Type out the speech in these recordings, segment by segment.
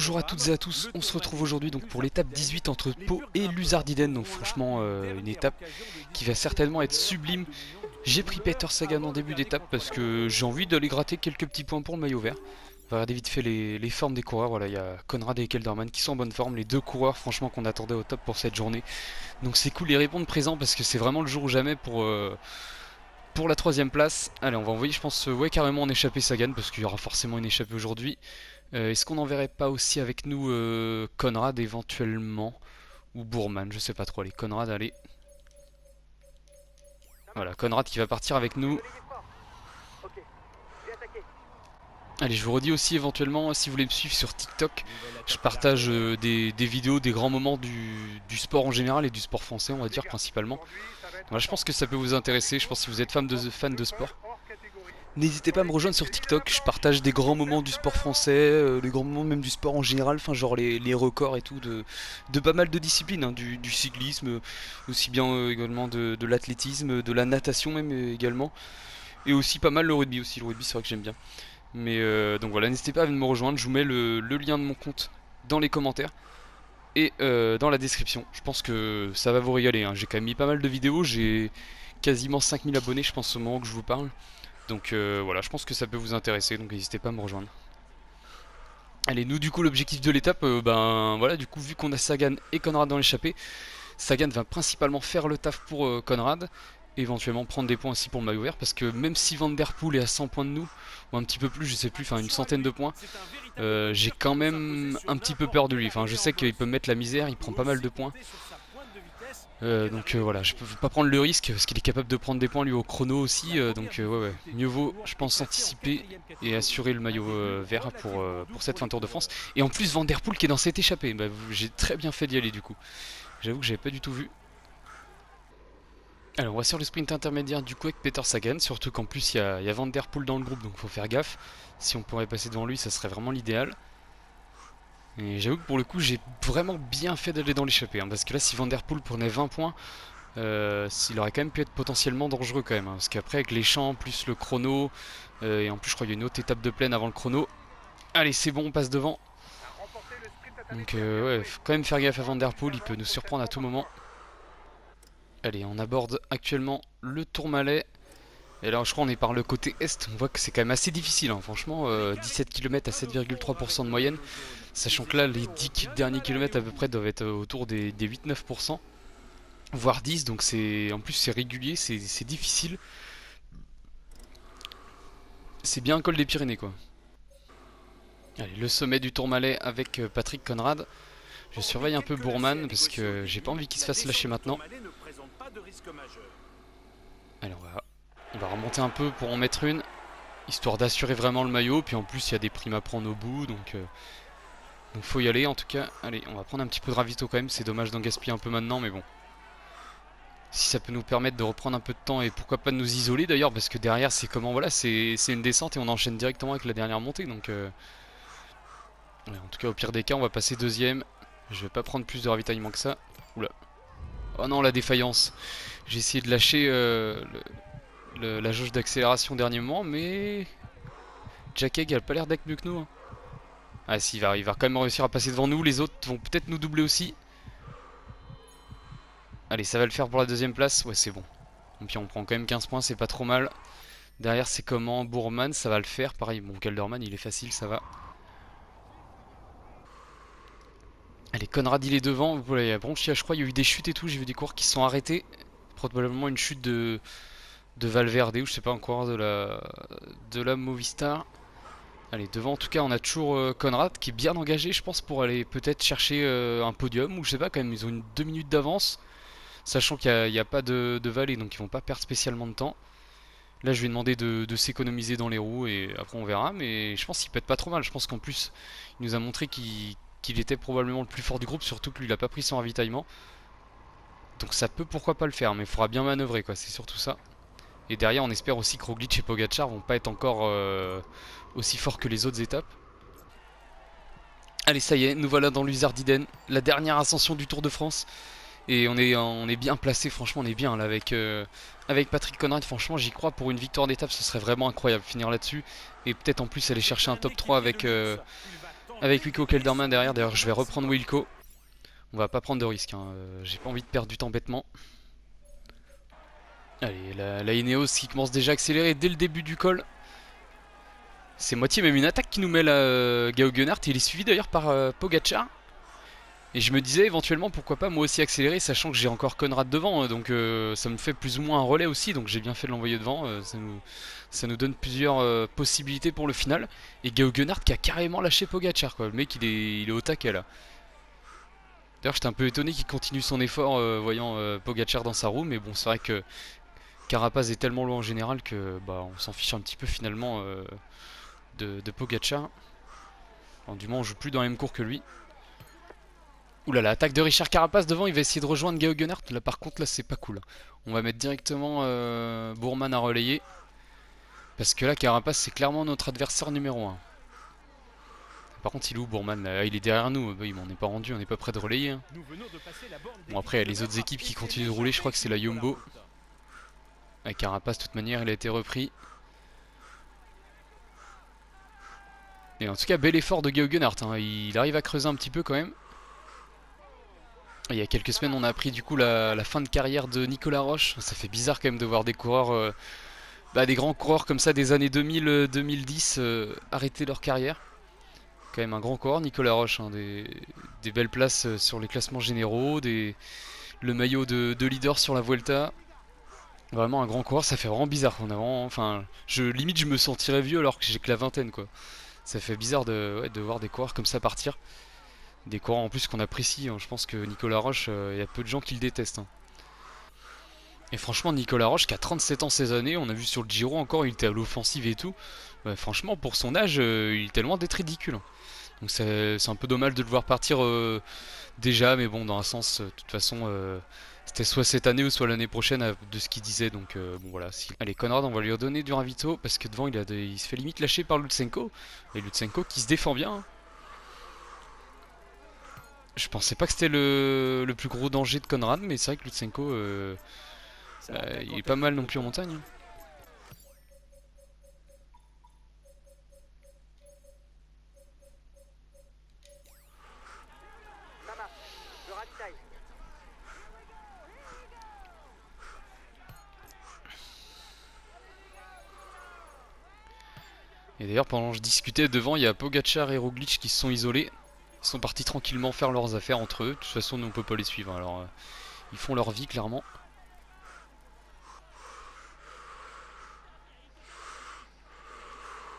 Bonjour à toutes et à tous, on se retrouve aujourd'hui donc pour l'étape 18 entre Pau et Luzardiden. Donc franchement une étape qui va certainement être sublime. J'ai pris Peter Sagan en début d'étape parce que j'ai envie d'aller gratter quelques petits points pour le maillot vert. On va regarder vite fait les formes des coureurs. Voilà, il y a Conrad et Kelderman qui sont en bonne forme, les deux coureurs franchement qu'on attendait au top pour cette journée. Donc c'est cool, les répondre présents parce que c'est vraiment le jour ou jamais pour la troisième place. Allez, on va envoyer je pense ouais carrément en échappée Sagan parce qu'il y aura forcément une échappée aujourd'hui. Est-ce qu'on n'enverrait pas aussi avec nous Conrad éventuellement ou Bourman, je sais pas trop. Allez, Conrad, allez. Voilà, Conrad qui va partir avec nous. Allez, je vous redis aussi éventuellement, si vous voulez me suivre sur TikTok, je partage des vidéos, des grands moments du sport en général et du sport français, on va dire principalement. Voilà, je pense que ça peut vous intéresser, je pense que si vous êtes fan de sport. N'hésitez pas à me rejoindre sur TikTok, je partage des grands moments du sport français, des grands moments même du sport en général, enfin genre les records et tout de pas mal de disciplines, hein, du cyclisme, aussi bien également de l'athlétisme, de la natation même également, et aussi pas mal le rugby aussi, le rugby c'est vrai que j'aime bien. Mais donc voilà, n'hésitez pas à venir me rejoindre, je vous mets le lien de mon compte dans les commentaires et dans la description. Je pense que ça va vous régaler, hein. J'ai quand même mis pas mal de vidéos, j'ai quasiment 5000 abonnés je pense au moment que je vous parle. Donc voilà, je pense que ça peut vous intéresser, donc n'hésitez pas à me rejoindre. Allez, nous du coup l'objectif de l'étape, ben voilà, du coup vu qu'on a Sagan et Conrad dans l'échappée, Sagan va principalement faire le taf pour Conrad, éventuellement prendre des points aussi pour le maillot vert, parce que même si Van Der Poel est à 100 points de nous, ou un petit peu plus, je sais plus, enfin une centaine de points, j'ai quand même un petit peu peur de lui. Enfin, je sais qu'il peut me mettre la misère, il prend pas mal de points. Donc voilà, je peux pas prendre le risque parce qu'il est capable de prendre des points lui au chrono aussi. Donc ouais, mieux vaut, je pense, anticiper et assurer le maillot vert pour cette fin de Tour de France. Et en plus, Van Der Poel qui est dans cette échappée. Bah, j'ai très bien fait d'y aller du coup. J'avoue que j'avais pas du tout vu. Alors on va sur le sprint intermédiaire du coup avec Peter Sagan. Surtout qu'en plus il y a Van Der Poel dans le groupe, donc faut faire gaffe. Si on pourrait passer devant lui, ça serait vraiment l'idéal. Et j'avoue que pour le coup, j'ai vraiment bien fait d'aller dans l'échappée, hein, parce que là, si Van Der Poel prenait 20 points, il aurait quand même pu être potentiellement dangereux quand même, hein, parce qu'après, avec les champs, plus le chrono, et en plus, je crois qu'il y a une autre étape de plaine avant le chrono. Allez, c'est bon, on passe devant. Donc, ouais, faut quand même faire gaffe à Van Der Poel, il peut nous surprendre à tout moment. Allez, on aborde actuellement le Tourmalet. Et là, je crois qu'on est par le côté est. On voit que c'est quand même assez difficile, hein. Franchement, 17 km à 7,3% de moyenne. Sachant que là, les 10 derniers kilomètres à peu près doivent être autour des 8-9%, voire 10. Donc en plus c'est régulier, c'est difficile. C'est bien un col des Pyrénées quoi. Allez, le sommet du Tourmalet avec Patrick Conrad. Je surveille un peu Bourman parce que j'ai pas envie qu'il se fasse lâcher maintenant. Allez, on va remonter un peu pour en mettre une, histoire d'assurer vraiment le maillot. Puis en plus il y a des primes à prendre au bout, donc faut y aller en tout cas. Allez, on va prendre un petit peu de ravito quand même. C'est dommage d'en gaspiller un peu maintenant, mais bon. Si ça peut nous permettre de reprendre un peu de temps et pourquoi pas de nous isoler d'ailleurs, parce que derrière c'est comment, voilà, c'est une descente et on enchaîne directement avec la dernière montée. Donc ouais, en tout cas au pire des cas on va passer deuxième. Je vais pas prendre plus de ravitaillement que ça. Oula. Oh non, la défaillance. J'ai essayé de lâcher la jauge d'accélération au dernier moment, mais Jack Egg a pas l'air d'être mieux que nous, hein. Ah si, il va quand même réussir à passer devant nous. Les autres vont peut-être nous doubler aussi. Allez, ça va le faire pour la deuxième place. Ouais, c'est bon. Et puis on prend quand même 15 points, c'est pas trop mal. Derrière, c'est comment Bourman, ça va le faire. Pareil, bon, Kelderman, il est facile, ça va. Allez, Conrad, il est devant. Voilà, il y a Bronchia, je crois. Il y a eu des chutes et tout. J'ai vu des coureurs qui se sont arrêtés. Probablement une chute de Valverde ou je sais pas encore, de la Movistar. Allez, devant en tout cas, on a toujours Conrad qui est bien engagé, je pense, pour aller peut-être chercher un podium. Ou je sais pas, quand même, ils ont une 2 minutes d'avance. Sachant qu'il n'y a pas de vallée, donc ils vont pas perdre spécialement de temps. Là, je vais demander de s'économiser dans les roues et après on verra. Mais je pense qu'il peut être pas trop mal. Je pense qu'en plus, il nous a montré qu'il était probablement le plus fort du groupe, surtout que lui, il a pas pris son ravitaillement. Donc ça peut pourquoi pas le faire, mais il faudra bien manœuvrer, quoi. C'est surtout ça. Et derrière, on espère aussi que Roglic et Pogacar vont pas être encore aussi forts que les autres étapes. Allez, ça y est, nous voilà dans l'Uzardiden, la dernière ascension du Tour de France. Et on est bien placé, franchement, on est bien là avec Patrick Conrad. Franchement, j'y crois pour une victoire d'étape, ce serait vraiment incroyable finir là-dessus. Et peut-être en plus aller chercher un top 3 avec Wilco Kelderman derrière. D'ailleurs, je vais reprendre Wilco. On va pas prendre de risque, hein. J'ai pas envie de perdre du temps bêtement. Allez, la Ineos qui commence déjà à accélérer dès le début du col. C'est moitié même une attaque qui nous met là, Gao Gunart. Il est suivi d'ailleurs par Pogacar. Et je me disais éventuellement pourquoi pas moi aussi accélérer, sachant que j'ai encore Conrad devant, donc ça me fait plus ou moins un relais aussi, donc j'ai bien fait de l'envoyer devant, ça nous donne plusieurs possibilités pour le final. Et Gao Gunart qui a carrément lâché Pogacar, quoi. Le mec il est au taquet là. D'ailleurs j'étais un peu étonné qu'il continue son effort voyant Pogacar dans sa roue, mais bon c'est vrai que Carapaz est tellement loin en général que bah, on s'en fiche un petit peu finalement de Pogacar. Alors, du moins on joue plus dans le même cours que lui. Oulala, là, attaque de Richard Carapaz devant, il va essayer de rejoindre Gao Gunart. Là par contre là c'est pas cool. On va mettre directement Bourman à relayer. Parce que là Carapaz c'est clairement notre adversaire numéro 1. Par contre il est où Bourman là? Il est derrière nous, bah, on n'est pas rendu, on n'est pas prêt de relayer, hein. Bon après il y a les autres équipes qui continuent de rouler, je crois que c'est la Yumbo. Avec Carapaz de toute manière il a été repris. Et en tout cas bel effort de Gao Gunart, hein. Il arrive à creuser un petit peu quand même. Il y a quelques semaines on a appris du coup la fin de carrière de Nicolas Roche. Ça fait bizarre quand même de voir des coureurs, des grands coureurs comme ça des années 2000-2010 arrêter leur carrière. Quand même un grand coureur Nicolas Roche, hein, des belles places sur les classements généraux, le maillot de leader sur la Vuelta. Vraiment un grand coureur, ça fait vraiment bizarre. Enfin, limite je me sentirais vieux alors que j'ai que la vingtaine quoi. Ça fait bizarre de voir des coureurs comme ça partir. Des coureurs en plus qu'on apprécie, hein. Je pense que Nicolas Roche, il y a peu de gens qui le détestent, hein. Et franchement Nicolas Roche qui a 37 ans ces années, on a vu sur le Giro encore, il était à l'offensive et tout. Ouais, franchement pour son âge, il était loin d'être ridicule, hein. Donc c'est un peu dommage de le voir partir déjà, mais bon dans un sens, de toute façon c'était soit cette année ou soit l'année prochaine de ce qu'il disait, donc bon voilà. Allez Conrad on va lui redonner du ravito parce que devant il se fait limite lâcher par Lutsenko. Et Lutsenko qui se défend bien, hein. Je pensais pas que c'était le plus gros danger de Conrad, mais c'est vrai que Lutsenko, il est pas mal non plus en montagne, hein. Et d'ailleurs pendant que je discutais devant, il y a Pogacar et Roglic qui se sont isolés. Ils sont partis tranquillement faire leurs affaires entre eux. De toute façon nous on peut pas les suivre, alors ils font leur vie clairement.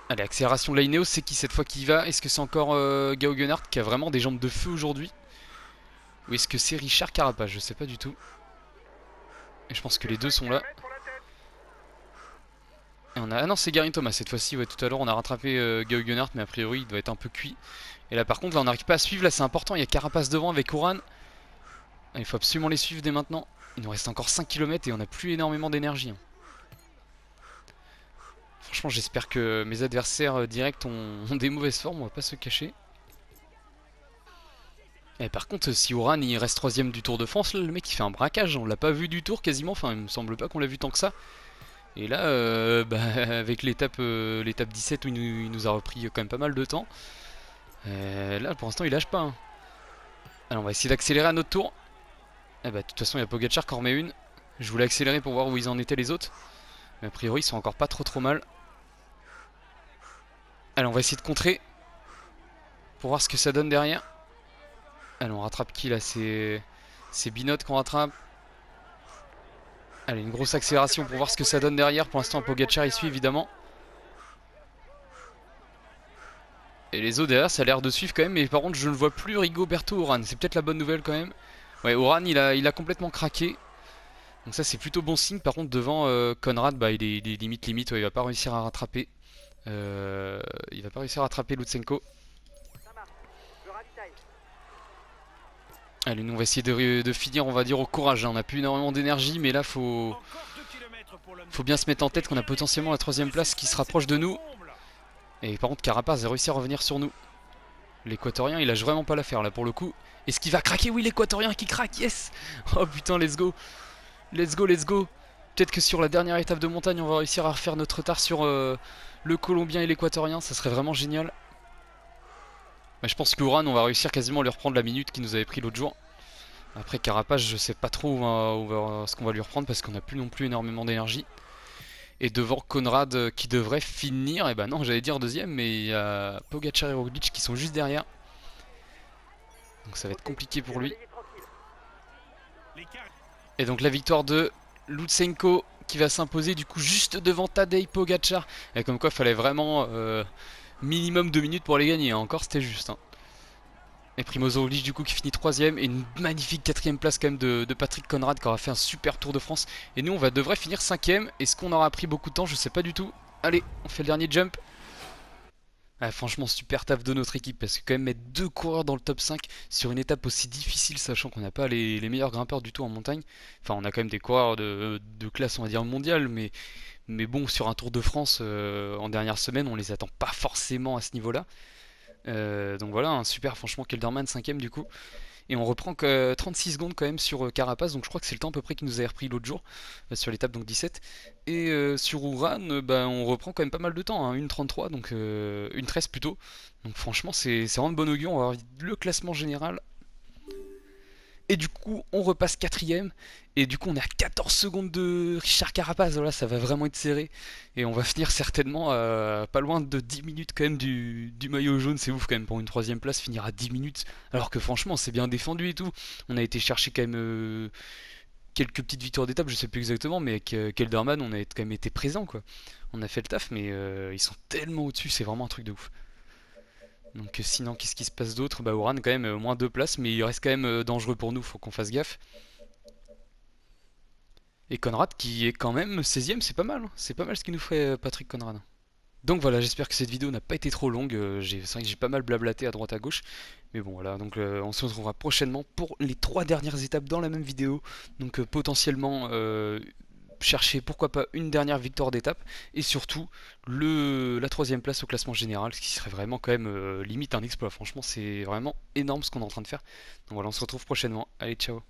Allez, accélération de la Ineos, c'est qui cette fois qui y va? Est-ce que c'est encore Gao Gunart qui a vraiment des jambes de feu aujourd'hui? Ou est-ce que c'est Richard Carapaz? Je sais pas du tout. Et je pense que les deux sont là. Et on a... Ah non, c'est Geraint Thomas cette fois-ci. Ouais, tout à l'heure on a rattrapé Gao Gunart, mais a priori il doit être un peu cuit. Et là par contre, là on n'arrive pas à suivre. Là c'est important, il y a Carapaz devant avec Uran. Il faut absolument les suivre dès maintenant. Il nous reste encore 5 km et on n'a plus énormément d'énergie, hein. Franchement j'espère que mes adversaires directs ont des mauvaises formes, on va pas se cacher. Et par contre si Uran il reste 3ème du Tour de France, là, le mec il fait un braquage, on l'a pas vu du tour quasiment, enfin il me semble pas qu'on l'a vu tant que ça. Et là avec l'étape 17 où il nous a repris quand même pas mal de temps, là pour l'instant il lâche pas, hein. Alors on va essayer d'accélérer à notre tour. Et de toute façon il y a Pogacar qui en remet une. Je voulais accélérer pour voir où ils en étaient les autres, mais a priori ils sont encore pas trop mal. Allez on va essayer de contrer pour voir ce que ça donne derrière. Allez on rattrape qui là? C'est Binot qu'on rattrape. Allez une grosse accélération pour voir ce que ça donne derrière. Pour l'instant Pogacar il suit évidemment. Et les autres derrière ça a l'air de suivre quand même. Mais par contre je ne vois plus Rigoberto Uran. C'est peut-être la bonne nouvelle quand même. Ouais Uran il a complètement craqué. Donc ça c'est plutôt bon signe. Par contre devant Conrad il est limite. Ouais, il va pas réussir à rattraper. Il va pas réussir à rattraper Lutsenko. Allez nous on va essayer de finir on va dire au courage, hein. On n'a plus énormément d'énergie mais là faut bien se mettre en tête qu'on a potentiellement la 3ème place qui se rapproche de nous. Et par contre Carapaz a réussi à revenir sur nous. L'équatorien il lâche vraiment pas l'affaire là pour le coup. Est-ce qu'il va craquer? Oui l'équatorien qui craque, yes. Oh putain let's go. Let's go. Peut-être que sur la dernière étape de montagne on va réussir à refaire notre retard sur le colombien et l'équatorien. Ça serait vraiment génial. Bah, je pense que Uran, on va réussir quasiment à lui reprendre la minute qu'il nous avait pris l'autre jour. Après Carapace, je sais pas trop ce qu'on va lui reprendre parce qu'on a plus non plus énormément d'énergie. Et devant Conrad qui devrait finir, et bah non, j'allais dire deuxième, mais il y a Pogacar et Roglic qui sont juste derrière. Donc ça va être compliqué pour lui. Et donc la victoire de Lutsenko qui va s'imposer du coup juste devant Tadej Pogacar. Et comme quoi, il fallait vraiment minimum 2 minutes pour les gagner. Hein. Encore, c'était juste. Hein. Et Primoz Roglic du coup qui finit troisième et une magnifique quatrième place quand même de Patrick Conrad qui aura fait un super Tour de France. Et nous devrait finir cinquième. Est-ce qu'on aura pris beaucoup de temps? Je sais pas du tout. Allez, on fait le dernier jump. Ah, franchement, super taf de notre équipe parce que quand même mettre 2 coureurs dans le top 5 sur une étape aussi difficile, sachant qu'on n'a pas les meilleurs grimpeurs du tout en montagne. Enfin, on a quand même des coureurs de classe, on va dire, mondiale, mais bon, sur un Tour de France en dernière semaine, on les attend pas forcément à ce niveau-là. Donc voilà, un super, franchement, Kelderman 5ème du coup. Et on reprend que 36 secondes quand même sur Carapace, donc je crois que c'est le temps à peu près qu'il nous avait repris l'autre jour, sur l'étape donc 17. Et sur Uran, bah, on reprend quand même pas mal de temps, hein, 1,33, donc 1,13 plutôt. Donc franchement c'est vraiment de bon augure, on va avoir le classement général. Et du coup on repasse quatrième. Et du coup on est à 14 secondes de Richard Carapace, voilà ça va vraiment être serré. Et on va finir certainement pas loin de 10 minutes quand même du maillot jaune, c'est ouf quand même pour une troisième place finir à 10 minutes. Alors que franchement c'est bien défendu et tout. On a été chercher quand même quelques petites victoires d'étape, je sais plus exactement, mais avec Kelderman on a quand même été présent quoi. On a fait le taf mais ils sont tellement au-dessus, c'est vraiment un truc de ouf. Donc sinon qu'est-ce qui se passe d'autre? Bah Oran quand même moins 2 places mais il reste quand même dangereux pour nous, faut qu'on fasse gaffe. Et Conrad qui est quand même 16ème, c'est pas mal. Hein. C'est pas mal ce qu'il nous ferait Patrick Conrad. Donc voilà, j'espère que cette vidéo n'a pas été trop longue. C'est vrai que j'ai pas mal blablaté à droite à gauche. Mais bon voilà, donc on se retrouvera prochainement pour les 3 dernières étapes dans la même vidéo. Donc potentiellement chercher pourquoi pas une dernière victoire d'étape. Et surtout la troisième place au classement général, ce qui serait vraiment quand même limite un exploit. Franchement c'est vraiment énorme ce qu'on est en train de faire. Donc voilà, on se retrouve prochainement. Allez, ciao.